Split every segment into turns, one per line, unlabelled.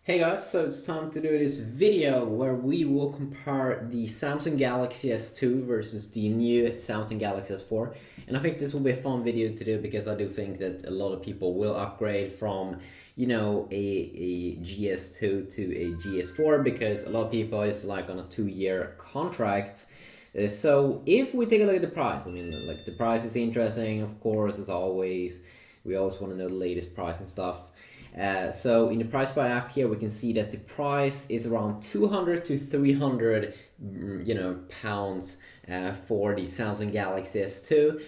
Hey guys, so it's time to do this video where we will compare the Samsung Galaxy S2 versus the new Samsung Galaxy S4. And I think this will be a fun video to do because I do think that a lot of people will upgrade from, a GS2 to a GS4 because a lot of people is like on a 2-year contract. So if we take a look at the price, like the price is interesting, of course, as always. We always want to know the latest price and stuff. So in the Pricespy app here, we can see that the price is around 200 to 300, pounds for the Samsung Galaxy S2,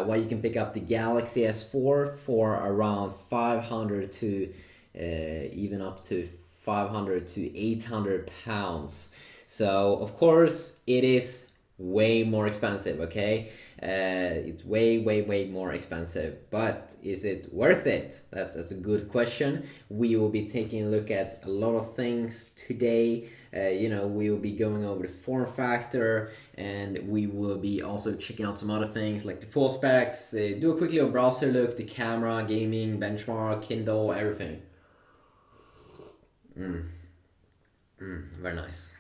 while you can pick up the Galaxy S4 for around 500 to even up to 500 to 800 pounds. So of course it is way more expensive, okay? It's way more expensive, but is it worth it? That's a good question. We will be taking a look at a lot of things today. We will be going over the form factor, and we will be also checking out some other things like the full specs, do a quick little browser look, the camera, gaming, benchmark, Kindle, everything. Very nice.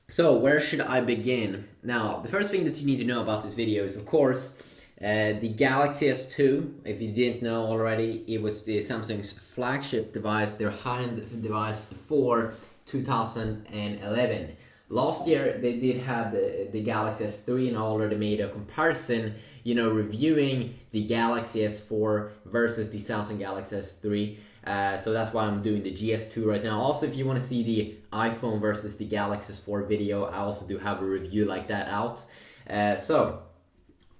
So where should I begin? Now, the first thing that you need to know about this video is, of course, the Galaxy S2. If you didn't know already, it was the Samsung's flagship device, their high-end device for 2011. Last year, they did have the Galaxy S3, and I already made a comparison, reviewing the Galaxy S4 versus the Samsung Galaxy S3. So that's why I'm doing the GS2 right now. Also, if you want to see the iPhone versus the Galaxy S4 video, I also do have a review like that out. So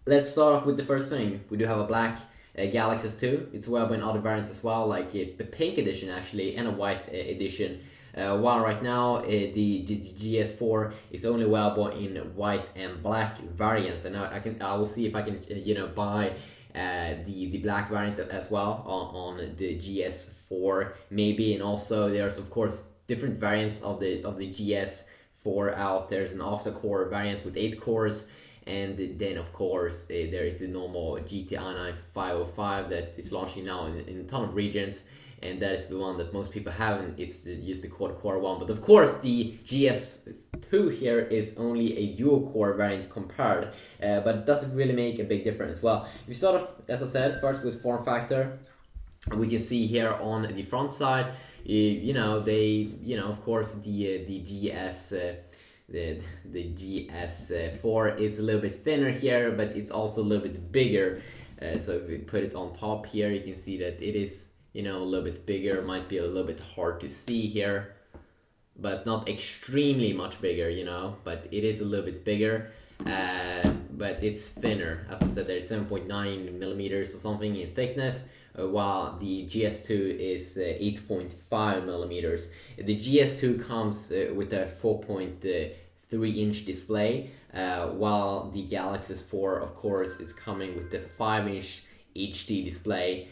let's start off with the first thing. We do have a black Galaxy S2. It's available in other variants as well, like the pink edition actually, and a white edition. While right now the GS4 is only available in white and black variants, and I will see if I can buy the black variant as well on the GS4 maybe. And also there's of course different variants of the GS4 out. There's an octa-core variant with 8 cores, and then of course there is the normal GTI 505 that is launching now in a ton of regions, and that is the one that most people have, and it's just the quad-core one. But of course the GS2 here is only a dual-core variant compared, but it doesn't really make a big difference. Well, we start off, as I said, first with form factor. We can see here on the front side, of course the GS4 is a little bit thinner here, but it's also a little bit bigger. So if we put it on top here, you can see that it is a little bit bigger. It might be a little bit hard to see here, but not extremely much bigger, but it is a little bit bigger. But it's thinner. As I said, there's 7.9 millimeters or something in thickness, while the GS2 is 8.5 millimeters. The GS2 comes with a 4.3-inch display, while the Galaxy S4, of course, is coming with the 5-inch HD display.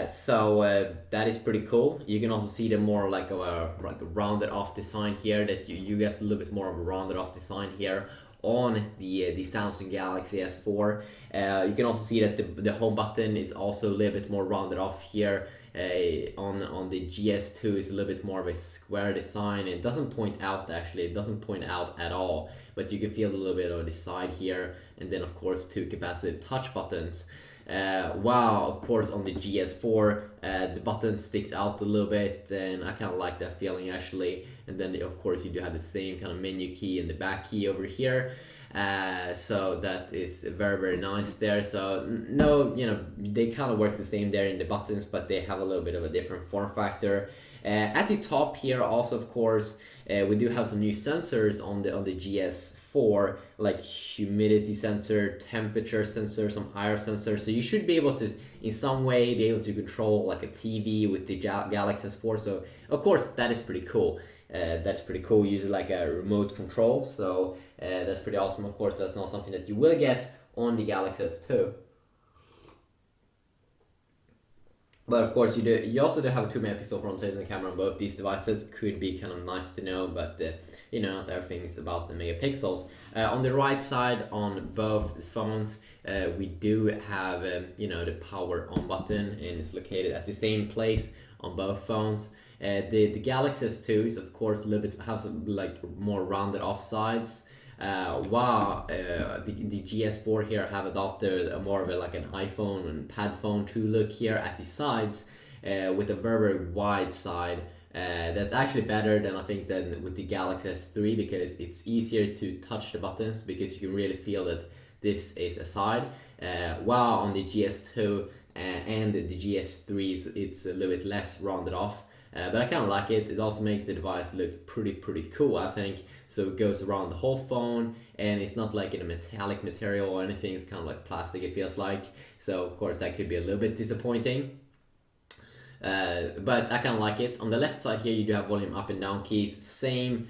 So that is pretty cool. You can also see the more like a rounded off design here, that you get a little bit more of a rounded off design here on the Samsung Galaxy S4. You can also see that the home button is also a little bit more rounded off here. On the GS2 is a little bit more of a square design. It doesn't point out, actually, it doesn't point out at all, but you can feel a little bit on the side here, and then of course 2 capacitive touch buttons. While of course on the GS4 the button sticks out a little bit, and I kind of like that feeling actually. And then of course you do have the same kind of menu key and the back key over here, so that is very nice there. So no, they kind of work the same there in the buttons, but they have a little bit of a different form factor. At the top here also, of course, we do have some new sensors on the GS4, like humidity sensor, temperature sensor, some air sensor. So you should be able to, in some way, be able to control like a TV with the Galaxy S4. So of course that is pretty cool. That's pretty cool, using like a remote control. So that's pretty awesome. Of course, that's not something that you will get on the Galaxy S2. But of course, you also do have a 2 megapixel front-facing camera on both these devices. Could be kind of nice to know, but not everything is about the megapixels. On the right side on both phones, we do have the power on button, and it's located at the same place on both phones. The Galaxy S2 is of course a little bit has more rounded off sides. While the GS4 here have adopted more of an iPhone and pad phone 2 look here at the sides, with a very wide side. That's actually better than I think than with the Galaxy S3, because it's easier to touch the buttons, because you can really feel that this is a side. While on the GS2 and the GS3 it's a little bit less rounded off. But I kind of like it. It also makes the device look pretty cool, I think. So it goes around the whole phone, and it's not like in a metallic material or anything. It's kind of like plastic, it feels like. So of course that could be a little bit disappointing. But I kind of like it. On the left side here, you do have volume up and down keys. Same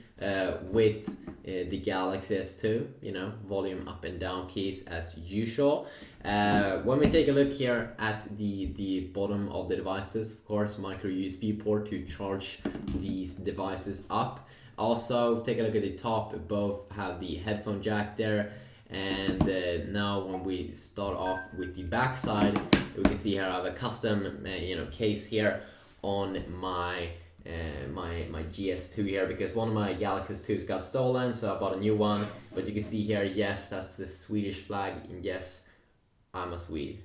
with the Galaxy S2, volume up and down keys as usual. When we take a look here at the bottom of the devices, of course, micro USB port to charge these devices up. Also, take a look at the top, both have the headphone jack there. And now when we start off with the back side, we can see here I have a custom case here on my my GS2 here, because one of my Galaxy S2s got stolen, so I bought a new one. But you can see here, yes, that's the Swedish flag, and yes, I'm a Swede,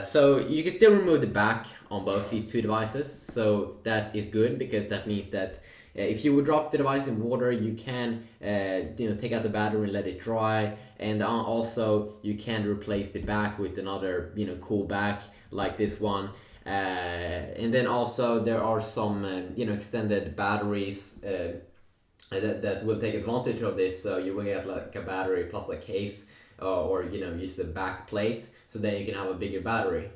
so you can still remove the back on both these two devices, so that is good, because that means that if you would drop the device in water, you can take out the battery and let it dry, and also you can replace the back with another cool back like this one. And then also there are some extended batteries that will take advantage of this, so you will get like a battery plus a case, or use the back plate, so then you can have a bigger battery.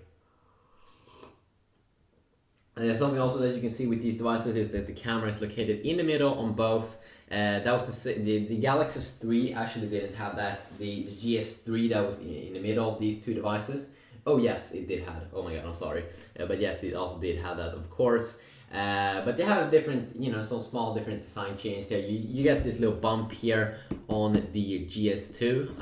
And something also that you can see with these devices is that the camera is located in the middle on both. That was the Galaxy S3 actually didn't have that. The GS3 that was in the middle of these two devices. Oh yes, it did have. Oh my god, I'm sorry. But yes, it also did have that, of course. But they have different, some small different design changes here. You get this little bump here on the GS2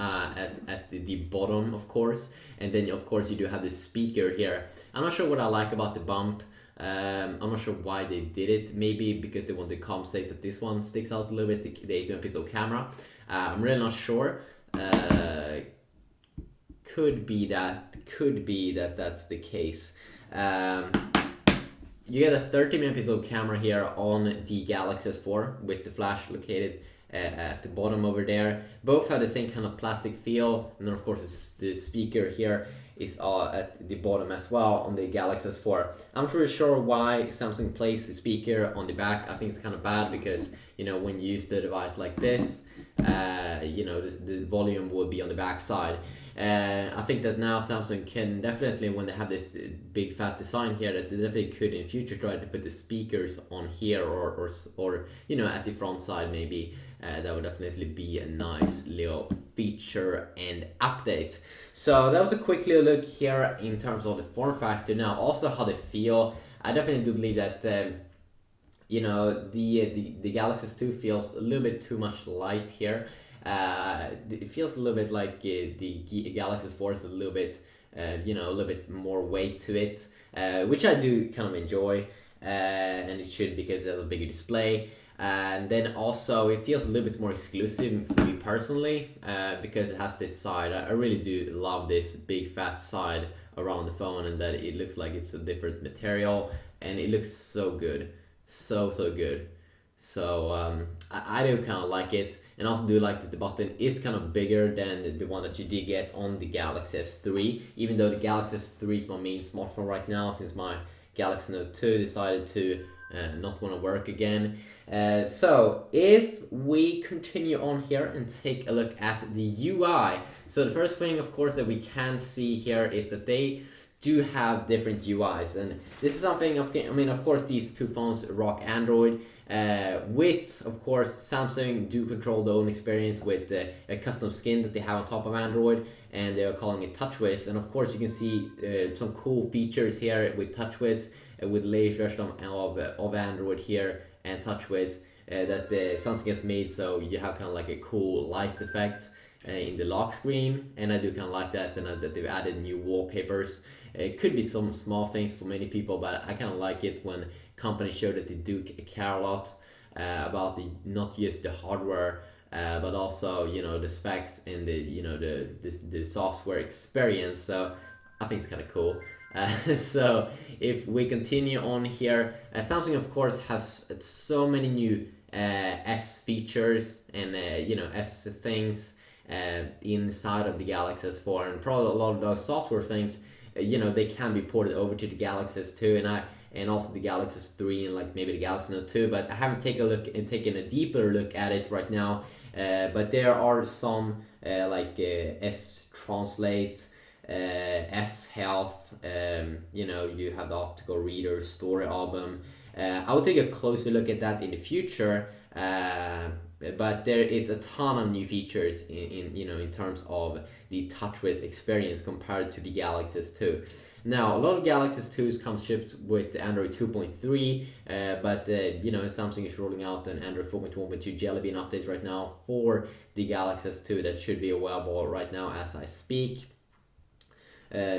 at the bottom, of course. And then, of course, you do have this speaker here. I'm not sure what I like about the bump. I'm not sure why they did it. Maybe because they want to compensate that this one sticks out a little bit, the 8 megapixel camera. I'm really not sure. Could be that that's the case. You get a 30 megapixel camera here on the Galaxy S4 with the flash located at the bottom over there. Both have the same kind of plastic feel, and then of course the speaker here is at the bottom as well on the Galaxy S4. I'm not really sure why Samsung placed the speaker on the back. I think it's kind of bad, because when you use the device like this, the volume will be on the back side. I think that now Samsung can definitely, when they have this big fat design here, that they definitely could in future try to put the speakers on here or at the front side maybe. That would definitely be a nice little feature and update. So that was a quick little look here in terms of the form factor. Now also how they feel. I definitely do believe that the Galaxy S2 feels a little bit too much light here. It feels a little bit like the Galaxy S4 is a little bit a little bit more weight to it, which I do kind of enjoy, and it should, because it has a bigger display. And then also it feels a little bit more exclusive for me personally, because it has this side. I really do love this big fat side around the phone, and that it looks like it's a different material, and it looks so good, so good. So I do kind of like it, and also do like that the button is kind of bigger than the one that you did get on the Galaxy S3, even though the Galaxy S3 is my main smartphone right now, since my Galaxy Note 2 decided to not want to work again. So if we continue on here and take a look at the UI, so the first thing of course that we can see here is that they do have different UIs, and this is something of course these two phones rock Android, with of course Samsung do control their own experience with a custom skin that they have on top of Android, and they are calling it TouchWiz. And of course you can see some cool features here with TouchWiz, with the latest version of Android here and TouchWiz that Samsung has made, so you have kind of like a cool light effect in the lock screen, and I do kind of like that, and that they've added new wallpapers. It could be some small things for many people, but I kind of like it when companies show that they do care a lot about not just the hardware, but also the specs and the software experience. So I think it's kind of cool. So if we continue on here, Samsung of course has so many new S features and S things inside of the Galaxy S4, and probably a lot of those software things they can be ported over to the Galaxy S2 and also the Galaxy S3 and like maybe the Galaxy Note 2, but I haven't taken a deeper look at it right now. But there are some like S Translate, S Health, you have the optical reader, story album. I will take a closer look at that in the future. But there is a ton of new features in terms of the TouchWiz experience compared to the Galaxy S2. Now, a lot of Galaxy S2s come shipped with Android 2.3, but Samsung is rolling out an Android 4.1.2 Jelly Bean update right now for the Galaxy S2 that should be available right now as I speak.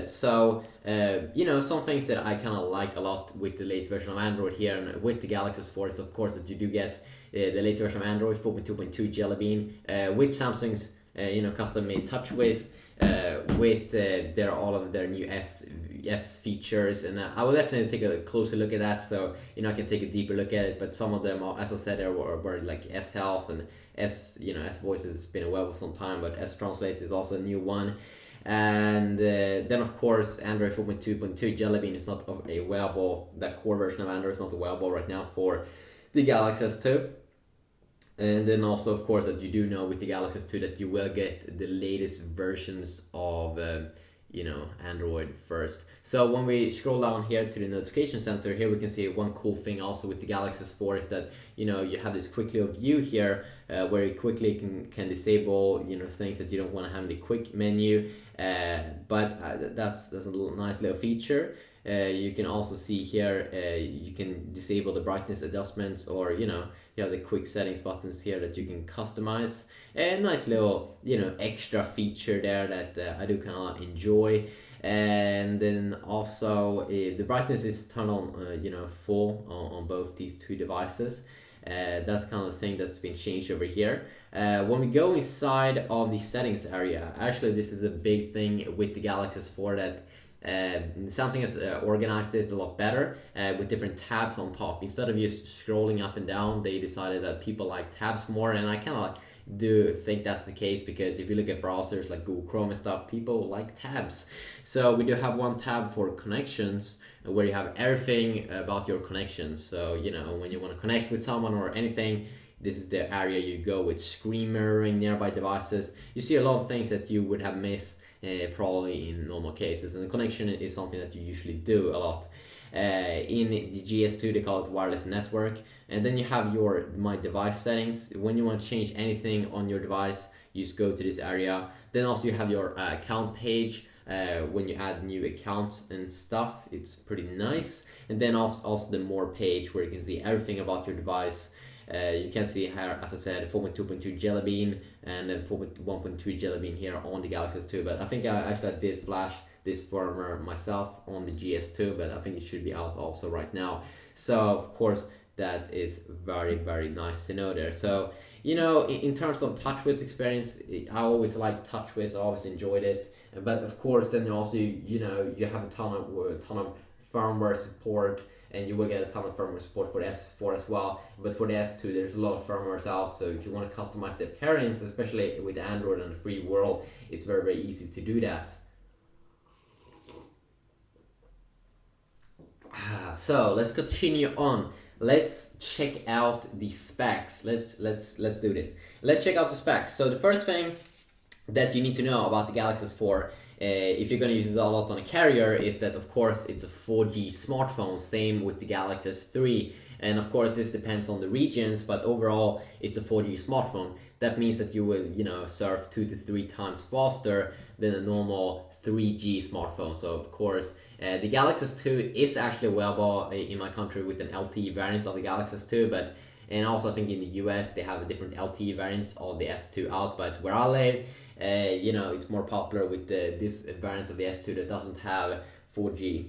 Some things that I kind of like a lot with the latest version of Android here and with the Galaxy S4 is of course that you do get the latest version of Android 4.2.2 Jelly Bean with Samsung's custom made TouchWiz, with all of their new S features, and I will definitely take a closer look at that, so I can take a deeper look at it. But some of them are, as I said, were like S Health and S Voice has been available for some time, but S Translate is also a new one. And then of course Android 4.2.2 Jelly Bean is not available. That core version of Android is not available right now for the Galaxy S2. And then also of course that you do know with the Galaxy S2 that you will get the latest versions of Android first. So when we scroll down here to the notification center, here we can see one cool thing also with the Galaxy S4 is that you have this quick little view here where you quickly can disable things that you don't want to have in the quick menu, but that's a nice little feature. You can also see here you can disable the brightness adjustments, or you have the quick settings buttons here that you can customize. A nice little extra feature there that I do kind of enjoy. And then also the brightness is turned on full on both these two devices. That's kind of the thing that's been changed over here. When we go inside of the settings area, actually this is a big thing with the Galaxy S4 that Samsung has organized it a lot better with different tabs on top. Instead of just scrolling up and down, they decided that people like tabs more, and I kind of do think that's the case, because if you look at browsers like Google Chrome and stuff, people like tabs. So we do have one tab for connections where you have everything about your connections. So when you want to connect with someone or anything, this is the area you go with. Screen mirroring nearby devices. You see a lot of things that you would have missed probably in normal cases, and the connection is something that you usually do a lot. In the GS2 they call it wireless network, and then you have your my device settings. When you want to change anything on your device, you just go to this area. Then also you have your account page when you add new accounts and stuff. It's pretty nice. And then also the more page where you can see everything about your device. You can see here, as I said, 4.2.2 Jelly Bean and then 4.1.3 Jelly Bean here on the Galaxy S2. But I think I did flash this firmware myself on the GS2, but I think it should be out also right now. So of course that is very, very nice to know there. So in terms of TouchWiz experience, I always liked TouchWiz. I always enjoyed it. But of course then also you have a ton of firmware support, and you will get a ton of firmware support for the S4 as well. But for the S2, there's a lot of firmwares out, so if you want to customize the appearance, especially with Android and the free world, it's very, very easy to do that. So let's continue on. Let's check out the specs. Let's do this. Let's check out the specs. So the first thing that you need to know about the Galaxy S4 if you're going to use it a lot on a carrier, is that of course it's a 4G smartphone. Same with the Galaxy S3. And of course this depends on the regions, but overall it's a 4G smartphone. That means that you will, surf 2 to 3 times faster than a normal 3G smartphone. So of course the Galaxy S2 is actually available in my country with an LTE variant of the Galaxy S2, and also I think in the US they have a different LTE variants of the S2 out, but where I live, it's more popular with this variant of the S2 that doesn't have 4G.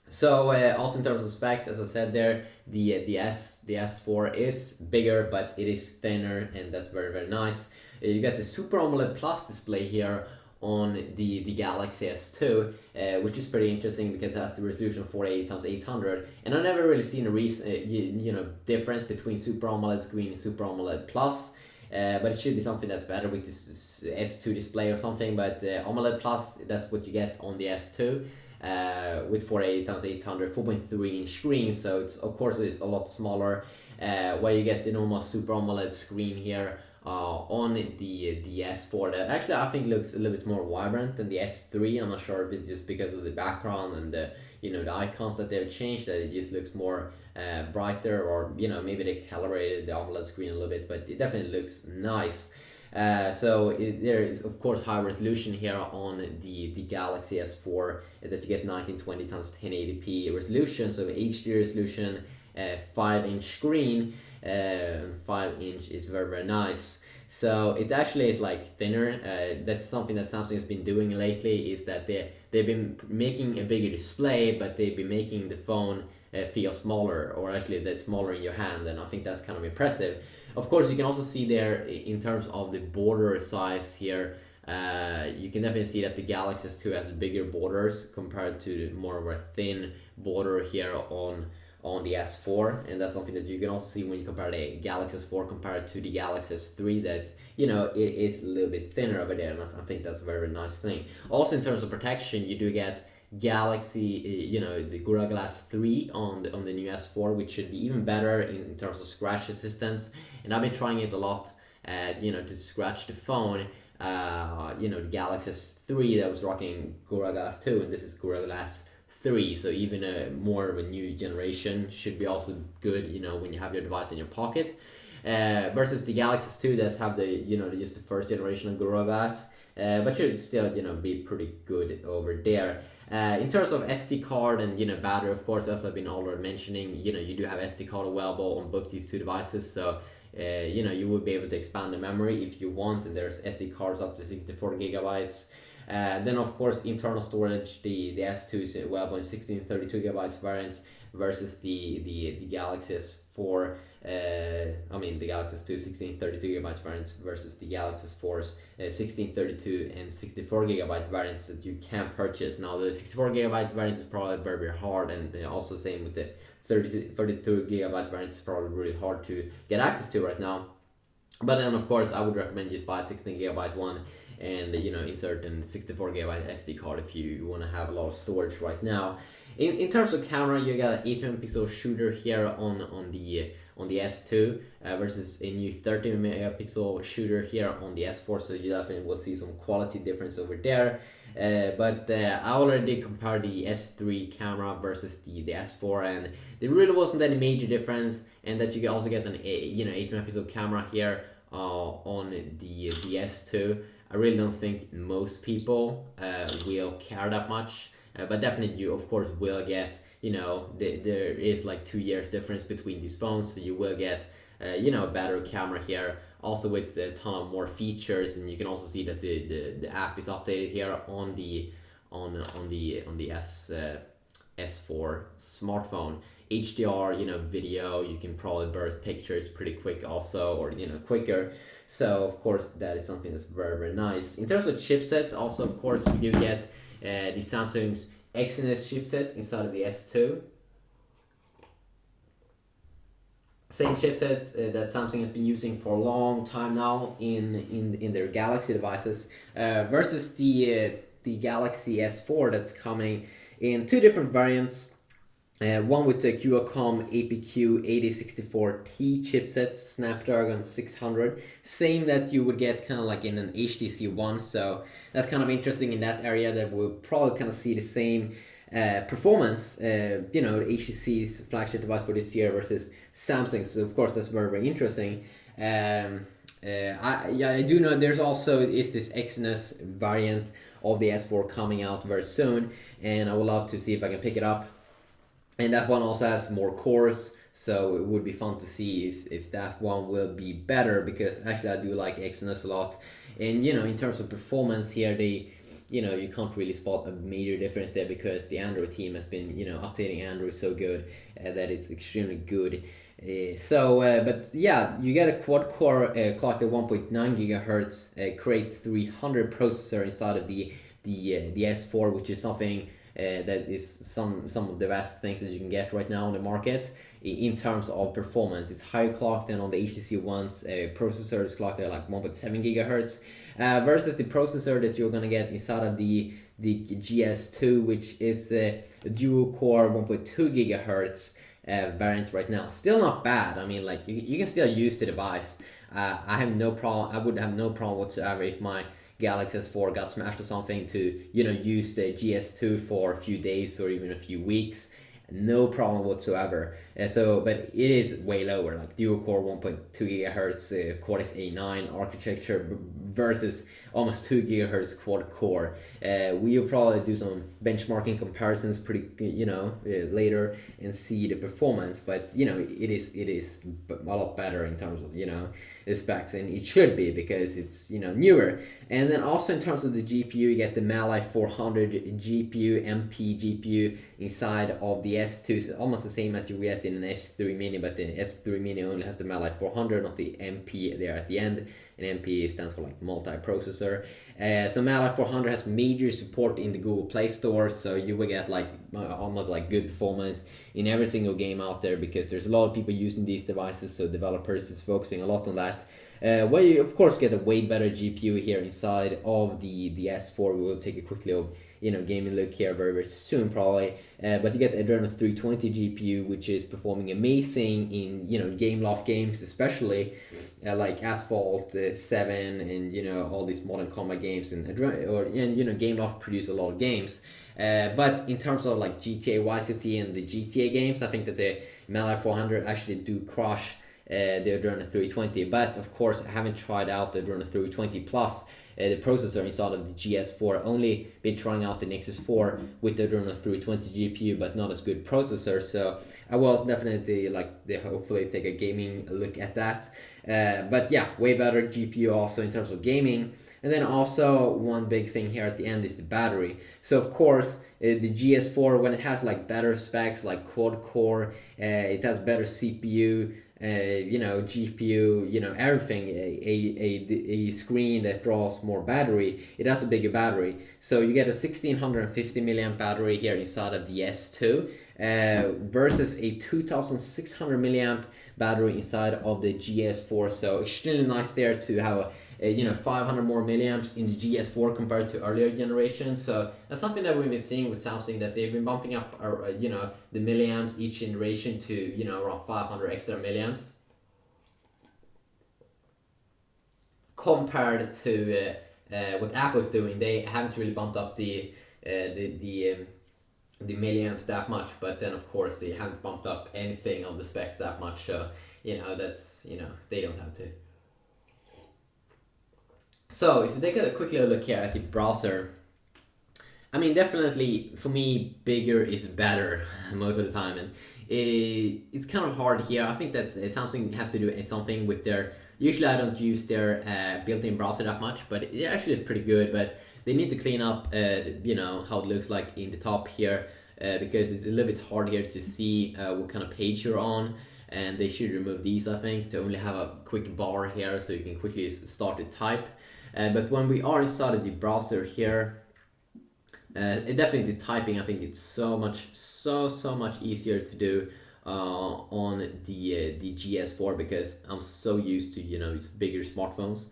So also in terms of specs, as I said there, the S4 is bigger, but it is thinner, and that's very, very nice. You got the Super AMOLED Plus display here on the Galaxy S2, which is pretty interesting because it has the resolution 480x800, and I've never really seen a difference between Super AMOLED screen and Super AMOLED Plus. But it should be something that's better with this S2 display or something. But AMOLED Plus, that's what you get on the S2 with 480x800, 4.3-inch screen. So it's of course it's a lot smaller. Where you get the normal Super AMOLED screen here on the S4 that actually I think looks a little bit more vibrant than the S3. I'm not sure if it's just because of the background and the icons that they've changed, that it just looks more brighter, or maybe they calibrated the AMOLED screen a little bit, but it definitely looks nice. There is of course high resolution here on the Galaxy S4 that you get 1920x1080p resolution, so HD resolution, 5-inch screen, 5-inch is very, very nice. So it actually is like thinner. That's something that Samsung has been doing lately, is that they've been making a bigger display, but they've been making the phone feel smaller, or actually that's smaller in your hand, and I think that's kind of impressive. Of course, you can also see there in terms of the border size here, you can definitely see that the Galaxy S2 has bigger borders compared to more of a thin border here on the S4, and that's something that you can also see when you compare the Galaxy S4 compared to the Galaxy S3, that it is a little bit thinner over there, and I think that's a very, very nice thing. Also in terms of protection, you do get Galaxy, the Gorilla Glass 3 on the new S4, which should be even better in terms of scratch assistance, and I've been trying it a lot, to scratch the phone. The Galaxy S3 that was rocking Gorilla Glass 2, and this is Gorilla Glass 3, so even more of a new generation should be also good, when you have your device in your pocket, versus the Galaxy S2 that have just the first generation of Gorilla Glass, but should still be pretty good over there. In terms of SD card and battery, of course, as I've been already mentioning, you do have SD card available on both these two devices, so you will be able to expand the memory if you want, and there's SD cards up to 64 gigabytes. Then of course internal storage, the S2 is available in 1632 gigabytes variants versus the Galaxy S4. The Galaxy S2 1632 gigabytes variants versus the Galaxy S4's 1632 and 64 gigabyte variants that you can purchase. Now the 64 gigabyte variant is probably very, very hard, and also same with the 32 gigabyte variant is probably really hard to get access to right now. But then of course I would recommend just buy a 16 gigabyte one and insert a 64 gigabyte SD card if you want to have a lot of storage right now. In terms of camera, you got an 8 megapixel shooter here on the S2 versus a new 30 megapixel shooter here on the S4, so you definitely will see some quality difference over there. But I already did compare the S3 camera versus the S4, and there really wasn't any major difference, and that you can also get an 8 megapixel camera here on the S2. I really don't think most people will care that much, but definitely you of course will get, there is like 2 years difference between these phones, so you will get a better camera here, also with a ton of more features, and you can also see that the app is updated here on the S4 smartphone. HDR, video, you can probably burst pictures pretty quick also, or quicker. So of course that is something that's very, very nice. In terms of chipset, also of course we do get the Samsung's Exynos chipset inside of the S2. Same chipset that Samsung has been using for a long time now in their Galaxy devices, versus the Galaxy S4 that's coming in two different variants. One with the Qualcomm APQ 8064T chipset, Snapdragon 600, same that you would get kind of like in an HTC One. So that's kind of interesting in that area, that we'll probably kind of see the same performance, the HTC's flagship device for this year versus Samsung. So of course that's very, very interesting. I do know there's also this Exynos variant of the S4 coming out very soon, and I would love to see if I can pick it up. And that one also has more cores, so it would be fun to see if that one will be better, because actually I do like Exynos a lot. And in terms of performance here, you can't really spot a major difference there, because the Android team has been updating Android so good that it's extremely good. But yeah, you get a quad core clocked at 1.9 gigahertz Crate 300 processor inside of the S4, which is something that is some of the best things that you can get right now on the market in terms of performance. It's higher clocked than on the HTC One's processor is clocked at like 1.7 gigahertz versus the processor that you're gonna get inside of the GS2, which is a dual core 1.2 gigahertz variant right now. Still not bad. I mean, like you can still use the device. I have no problem. I would have no problem whatsoever if my Galaxy S4 got smashed or something to use the GS2 for a few days or even a few weeks. No problem whatsoever. But it is way lower, like dual core 1.2 gigahertz Cortex A9 architecture versus almost 2 gigahertz quad core. We'll probably do some benchmarking comparisons pretty later and see the performance, but it is a lot better in terms of the specs, and it should be because it's newer. And then also in terms of the GPU, you get the Mali 400 GPU, MP GPU inside of the S2, so almost the same as you get in an S3 Mini, but the S3 Mini only has the Mali 400, not the MP there at the end. And MP stands for like multi-processor. So Mali 400 has major support in the Google Play Store, so you will get like almost like good performance in every single game out there, because there's a lot of people using these devices, so developers is focusing a lot on that. Well, you of course get a way better GPU here inside of the S4. We will take a quick little gaming look here very, very soon probably. But you get the Adreno 320 GPU, which is performing amazing in game loft games, especially like Asphalt 7 and all these modern combat games, and Game Loft produce a lot of games. But in terms of like GTA Vice City and the GTA games, I think that the Mali 400 actually do crush the Adreno 320. But of course, I haven't tried out the Adreno 320 Plus, the processor inside of the GS4. Only been trying out the Nexus 4 with the Adreno 320 GPU, but not as good processor. So I will definitely hopefully take a gaming look at that. But yeah, way better GPU also in terms of gaming. And then also one big thing here at the end is the battery. So of course the GS4, when it has like better specs like quad core, it has better CPU, GPU, everything, a screen that draws more battery, it has a bigger battery. So you get a 1650 milliamp battery here inside of the S2 versus a 2600 milliamp battery inside of the GS4. So extremely nice there to have 500 more milliamps in the GS4 compared to earlier generations. So that's something that we've been seeing with Samsung, that they've been bumping up the milliamps each generation to around 500 extra milliamps compared to what Apple's doing. They haven't really bumped up the milliamps that much, but then of course they haven't bumped up anything of the specs that much. So that's they don't have to. So if you take a quick little look here at the browser, I mean, definitely for me, bigger is better most of the time, and it's kind of hard here. I think that Samsung has to do something with their. Usually, I don't use their built-in browser that much, but it actually is pretty good. But they need to clean up, how it looks like in the top here, because it's a little bit hard here to see what kind of page you're on. And they should remove these, I think, to only have a quick bar here so you can quickly start to type. But when we are inside of the browser here, definitely the typing, I think it's so much easier to do on the GS4, because I'm so used to these bigger smartphones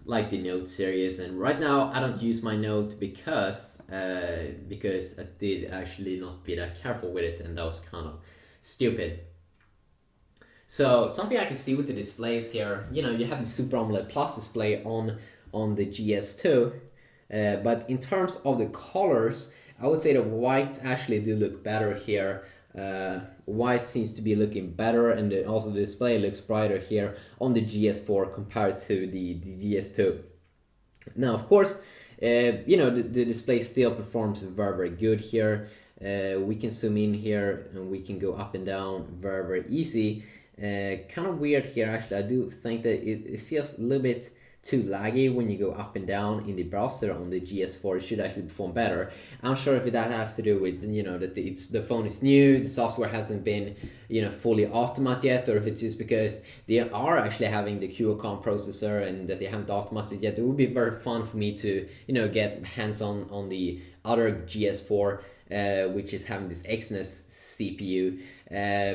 like the Note series. And right now I don't use my Note because because I did actually not be that careful with it, and that was kind of stupid. So something I can see with the displays here, you have the Super AMOLED Plus display on the GS2, but in terms of the colors, I would say the white actually do look better here. White seems to be looking better, and also the display looks brighter here on the GS4 compared to the GS2. Now, of course, the display still performs very good here. We can zoom in here and we can go up and down very easy. Kind of weird here, actually. I do think that it feels a little bit too laggy when you go up and down in the browser on the GS4. It should actually perform better. I'm sure if that has to do with that the phone is new, the software hasn't been fully optimized yet, or if it's just because they are actually having the Qualcomm processor and that they haven't optimized it yet. It would be very fun for me to get hands on the other GS4, which is having this Exynos CPU.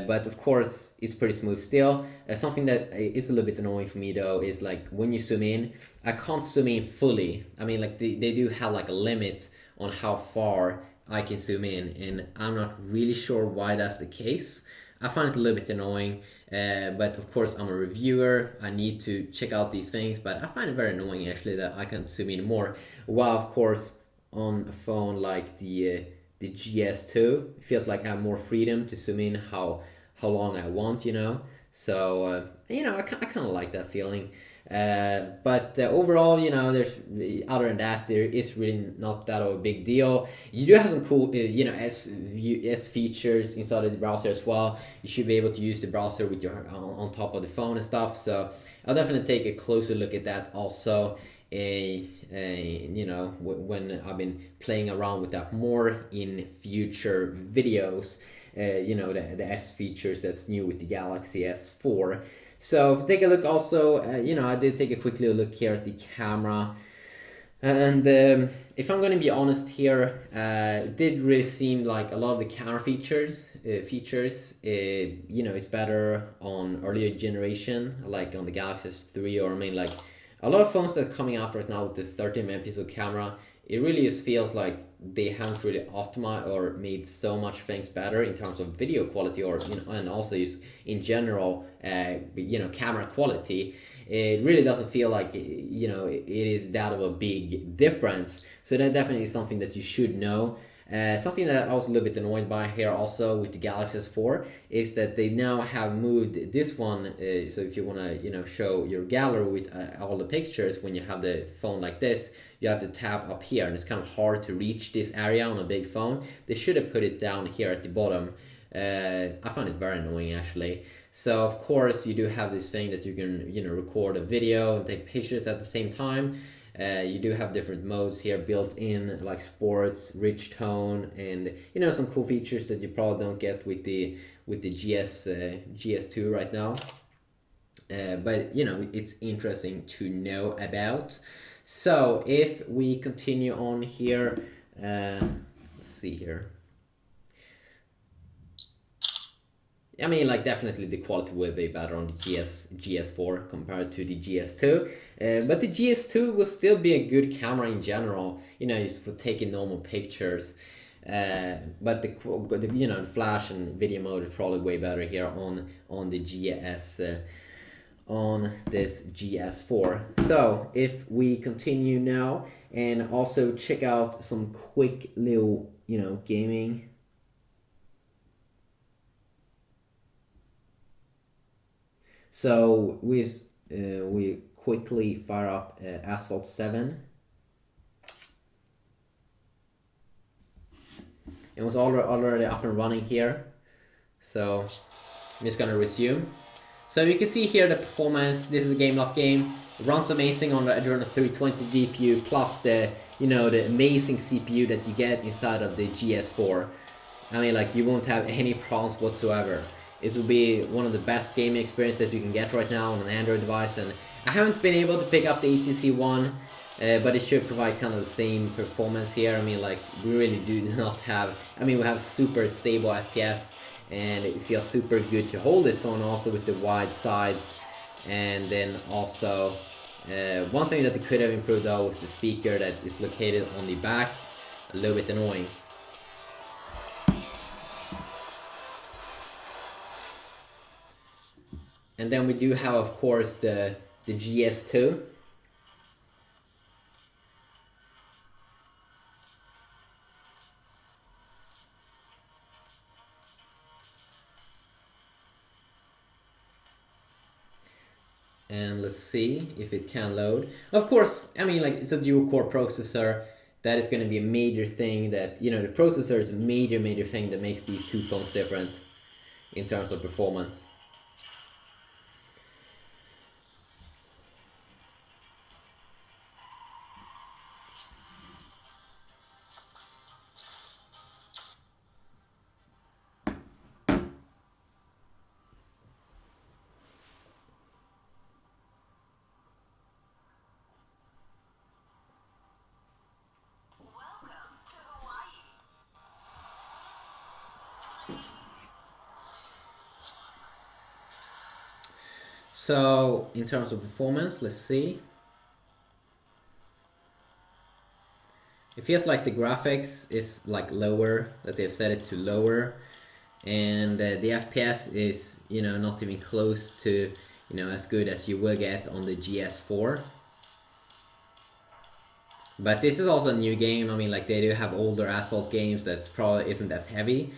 But of course it's pretty smooth still. Something that is a little bit annoying for me though is like when you zoom in, I can't zoom in fully. I mean, like they do have like a limit on how far I can zoom in, and I'm not really sure why that's the case. I find it a little bit annoying, but of course I'm a reviewer, I need to check out these things, but I find it very annoying actually that I can zoom in more, while of course on a phone like the GS2, it feels like I have more freedom to zoom in how long I want, So, I kind of like that feeling. But overall, there's other than that, there is really not that of a big deal. You do have some cool, S features inside of the browser as well. You should be able to use the browser with your on top of the phone and stuff. So I'll definitely take a closer look at that also. When I've been playing around with that more in future videos, the S features that's new with the Galaxy S4. So if you take a look also, I did take a quick little look here at the camera, and if I'm going to be honest here, it did really seem like a lot of the camera features, it's better on earlier generation, like on the Galaxy S3, or I mean like a lot of phones that are coming out right now with the 13 megapixel camera, it really just feels like they haven't really optimized or made so much things better in terms of video quality, or and also just in general, camera quality. It really doesn't feel like it is that of a big difference. So that definitely is something that you should know. Something that I was a little bit annoyed by here also with the Galaxy S4 is that they now have moved this one. So if you want to show your gallery with all the pictures when you have the phone like this, you have to tap up here, and it's kind of hard to reach this area on a big phone. They should have put it down here at the bottom. I find it very annoying actually. So of course you do have this thing that you can record a video and take pictures at the same time. You do have different modes here built in, like sports, rich tone, and some cool features that you probably don't get with the GS2 right now. But it's interesting to know about. So if we continue on here, let's see here. I mean, like, definitely the quality will be better on the GS4 compared to the GS2. But the GS2 will still be a good camera in general, just for taking normal pictures. But the flash and video mode is probably way better here on the on this GS4. So if we continue now and also check out some quick little gaming. So we quickly fire up Asphalt 7. It was already up and running here. So I'm just gonna resume. So you can see here the performance. This is a Gameloft game. It runs amazing on the Adrian 320 GPU plus the the amazing CPU that you get inside of the GS4. I mean, like, you won't have any problems whatsoever. It will be one of the best gaming experiences you can get right now on an Android device, and I haven't been able to pick up the HTC One, but it should provide kind of the same performance here. I mean, like, we really do not have, we have super stable FPS, and it feels super good to hold this phone also with the wide sides. And then also, one thing that they could have improved though was the speaker that is located on the back. a little bit annoying. And then we do have, of course, the GS2. And let's see if it can load. Of course, I mean, like, it's a dual core processor. That is going to be a major thing that, you know, the processor is a major thing that makes these two phones different in terms of performance. So in terms of performance, let's see. It feels like the graphics is like lower, that they've set it to lower, and the FPS is, you know, not even close to, you know, as good as you will get on the GS4. But this is also a new game. I mean, like, they do have older Asphalt games that probably isn't as heavy,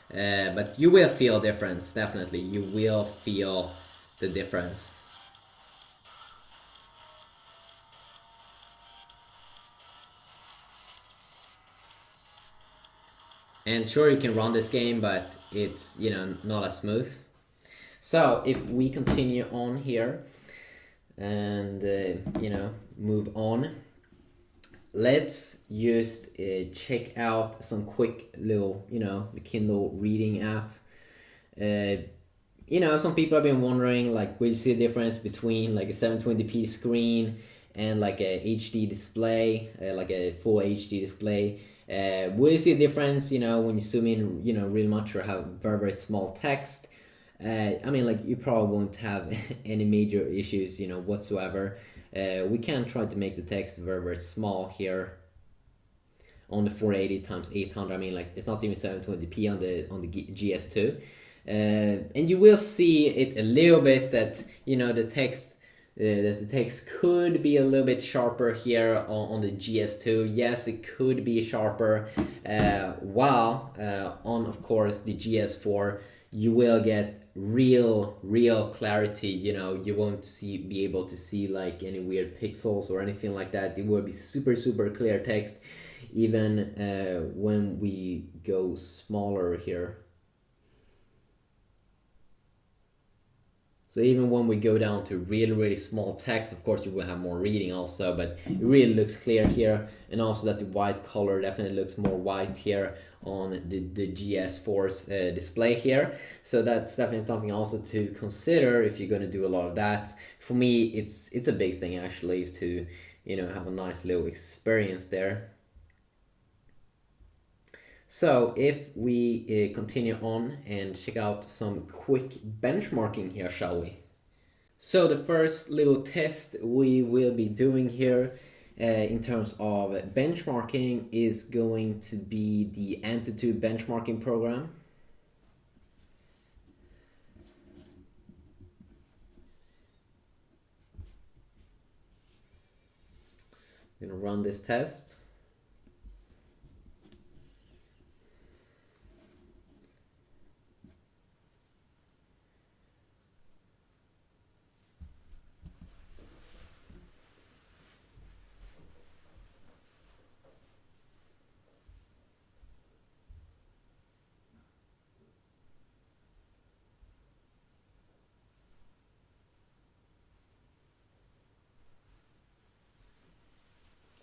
but you will feel a difference, definitely. You will feel the difference. And sure, you can run this game, but it's, you know, not as smooth. So if we continue on here and you know, move on, let's just check out some quick little, you know, the Kindle reading app. You know, some people have been wondering, like, will you see a difference between like a 720p screen and like a HD display, like a full HD display? Will you see a difference, you know, when you zoom in, you know, really much or have very small text? I mean, like, you probably won't have any major issues, you know, whatsoever. We can try to make the text very small here on the 480 times 800. I mean, like, it's not even 720p on the GS2, and you will see it a little bit that, you know, the text. That the text could be a little bit sharper here on the GS2. Yes, it could be sharper. While on, of course, the GS4, you will get real clarity. You know, you won't be able to see like any weird pixels or anything like that. It will be super clear text, even when we go smaller here. So even when we go down to really small text, of course you will have more reading also, but it really looks clear here, and also that the white color definitely looks more white here on the GS4's display here. So that's definitely something also to consider if you're going to do a lot of that. For me, it's a big thing actually to, you know, have a nice little experience there. So if we continue on and check out some quick benchmarking here, shall we? So the first little test we will be doing here in terms of benchmarking is going to be the Amplitude benchmarking program. I'm going to run this test.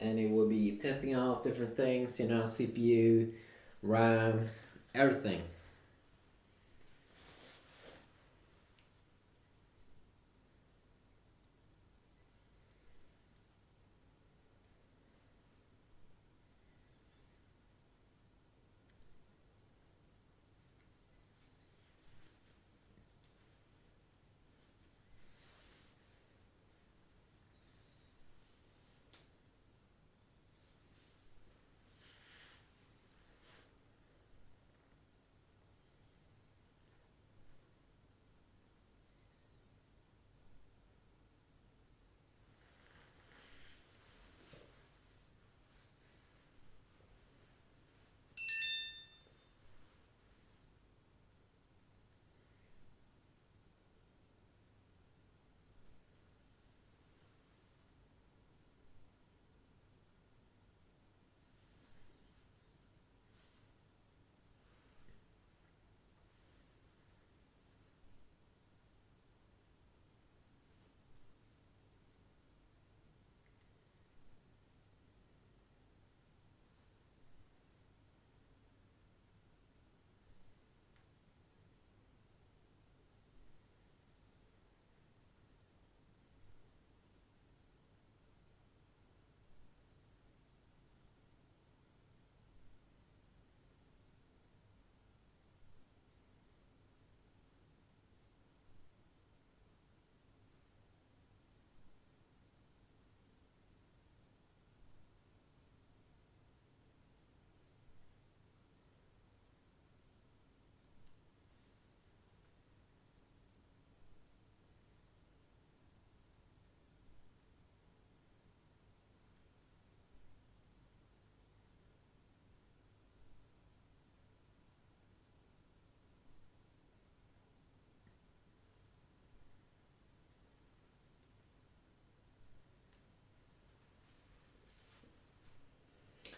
And it will be testing out different things, you know, CPU, RAM, everything.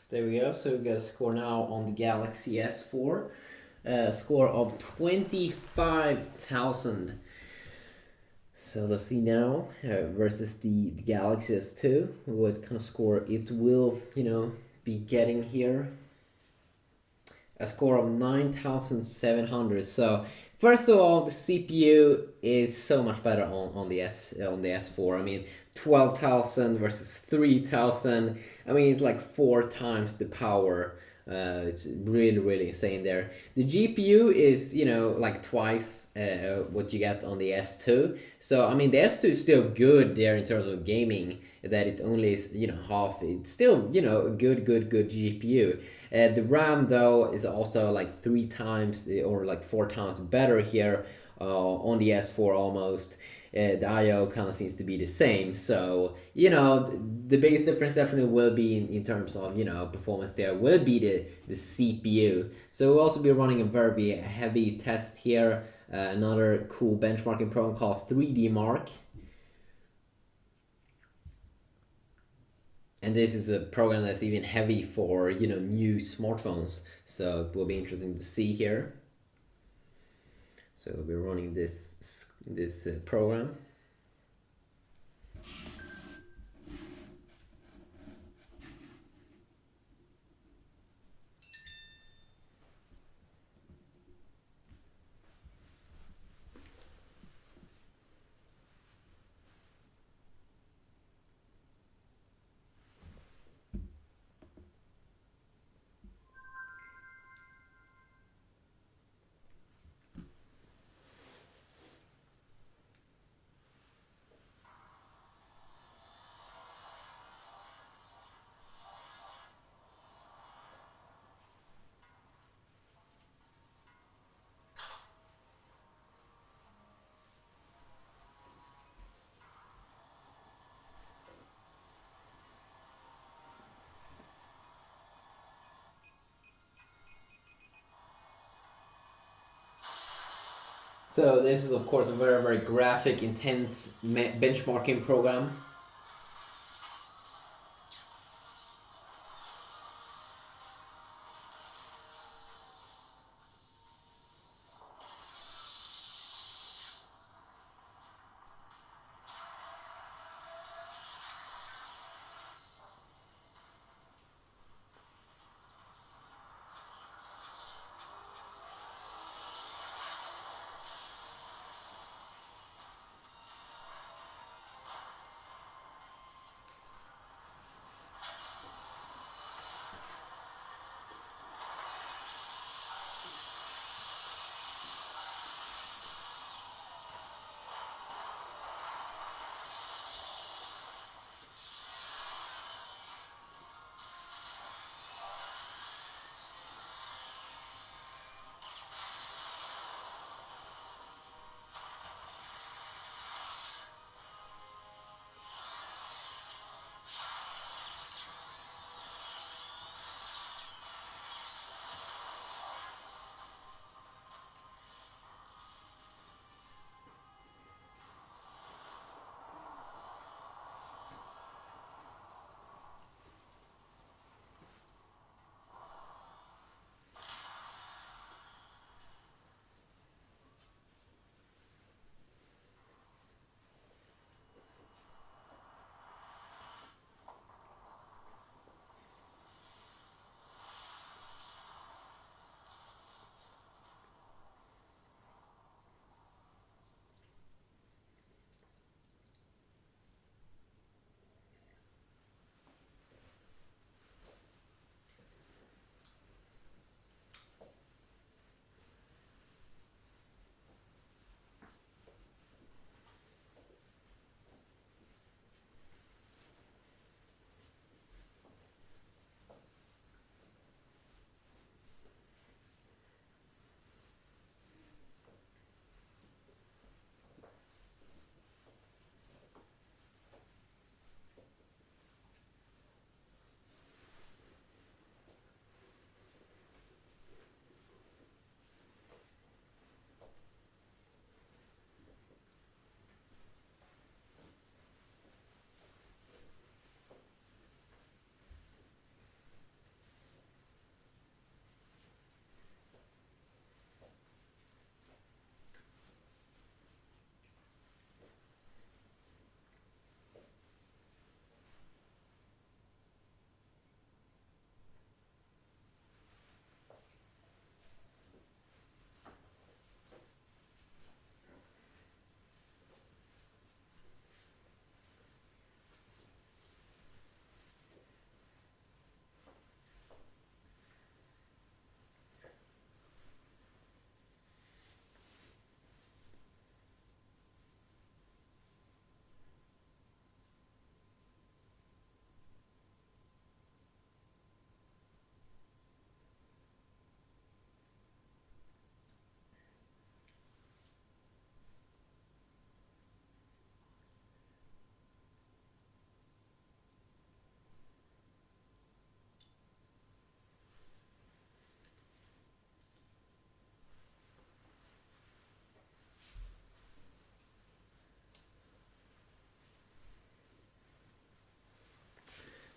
There we go. So we got a score now on the Galaxy S4. Score of 25,000. So let's see now versus the Galaxy S2, what kind of score it will, be getting here. A score of 9,700. So first of all, the CPU is so much better on the S4. I mean, 12,000 versus 3,000. I mean, it's like 4 times the power. It's really insane there. The GPU is like twice what you get on the S2. So I mean the S2 is still good there in terms of gaming. That it only is half. It's still a good GPU. The RAM though is also like 3 times or like 4 times better here on the S4 almost. The I/O kind of seems to be the same. So, the biggest difference definitely will be in terms of, performance there will be the CPU. So we'll also be running a very heavy test here. Another cool benchmarking program called 3D Mark. And this is a program that's even heavy for, new smartphones. So it will be interesting to see here. So we'll be running this program. So this is of course a very graphic intense benchmarking program.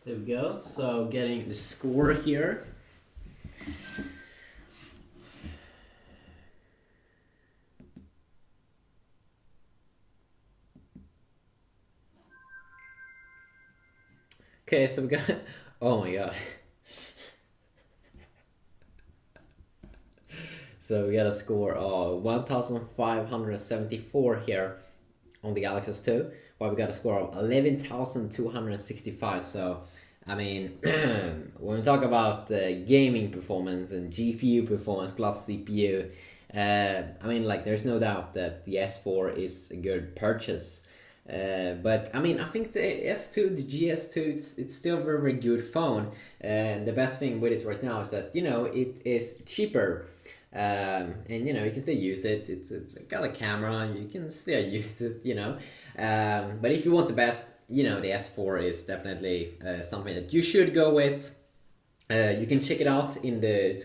There we go. So getting the score here. Okay, so we got, oh my god. So we got a score of 1,574 here on the Galaxy S2, while we got a score of 11,265. So, I mean, when we talk about gaming performance and GPU performance plus CPU, I mean, like, there's no doubt that the S4 is a good purchase. But I mean, I think the S2, the GS2, it's still a very, very good phone. And the best thing with it right now is that, you know, it is cheaper. And you know, you can still use it. It's got a camera, you can still use it, you know. But if you want the best, you know, the S4 is definitely something that you should go with. You can check it out in the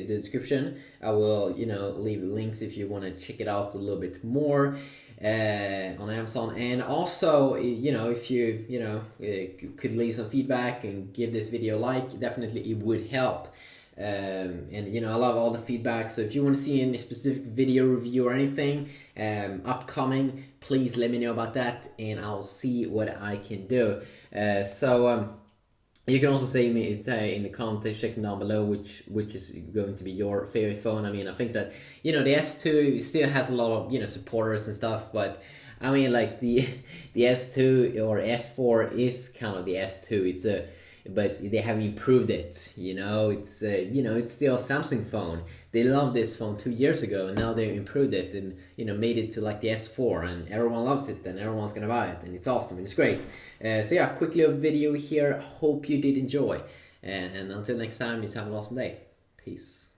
description. I will, you know, leave links if you want to check it out a little bit more on Amazon. And also, you know, if you know, could leave some feedback and give this video a like, definitely it would help. And you know, I love all the feedback, so if you want to see any specific video review or anything upcoming, please let me know about that and I'll see what I can do. You can also say in the comments section down below which is going to be your favorite phone. I mean, I think that, you know, the S2 still has a lot of, you know, supporters and stuff, but I mean, like the S2 or S4 is kind of the S2. But they have improved it, you know. It's you know, it's still a Samsung phone. They loved this phone 2 years ago, and now they improved it and, you know, made it to like the S4, and everyone loves it, and everyone's gonna buy it, and it's awesome and it's great. So yeah, quick little video here. Hope you did enjoy, and until next time, just have an awesome day. Peace.